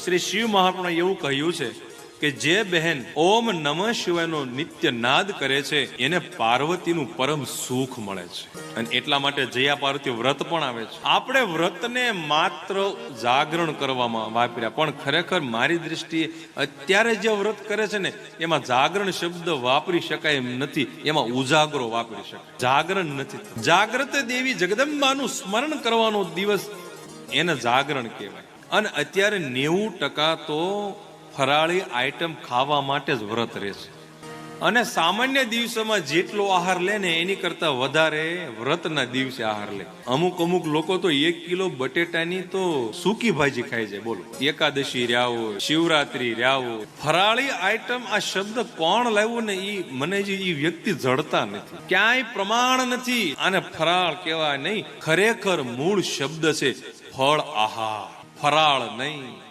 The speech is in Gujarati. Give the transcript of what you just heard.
શ્રી શિવ મહાપુરાણે એવું કહ્યું છે કે જે બહેન ઓમ નમઃ શિવાયનો નિત્ય નાદ કરે છે એને પાર્વતીનું પરમ સુખ મળે છે. અને એટલા માટે જયા પાર્વતી વ્રત પણ આવે છે. આપણે વ્રતને માત્ર જાગરણ કરવામાં વાપર્યા, પણ ખરેખર મારી દ્રષ્ટિએ અત્યારે જે વ્રત કરે છે ને એમાં જાગરણ શબ્દ વાપરી શકાય એમ નથી, એમાં ઉજાગરો વાપરી શકાય. જાગરણ નથી. જાગ્રત દેવી જગદંબાનું સ્મરણ કરવાનો દિવસ એને જાગરણ કહેવાય. અને અત્યારે 90% તો ફરાળી આઈટમ ખાવા માટે જ વ્રત રહે છે. અને સામાન્ય દિવસોમાં જેટલો આહાર લે ને એની કરતા વધારે વ્રતના દિવસે આહાર લે. અમુક લોકો તો 1 કિલો બટેટાની તો સૂકી ભાજી ખાય છે. બોલો, એકાદશી રહ્યા હોય, શિવરાત્રી રહ્યા હોય, ફરાળી આઈટમ આ શબ્દ કોણ લાવ્યું ને મને જે વ્યક્તિ જડતા નથી, ક્યાંય પ્રમાણ નથી. આને ફરાળ કહેવાય નહીં, ખરેખર મૂળ શબ્દ છે ફળ આહાર, ફરાળ નહીં.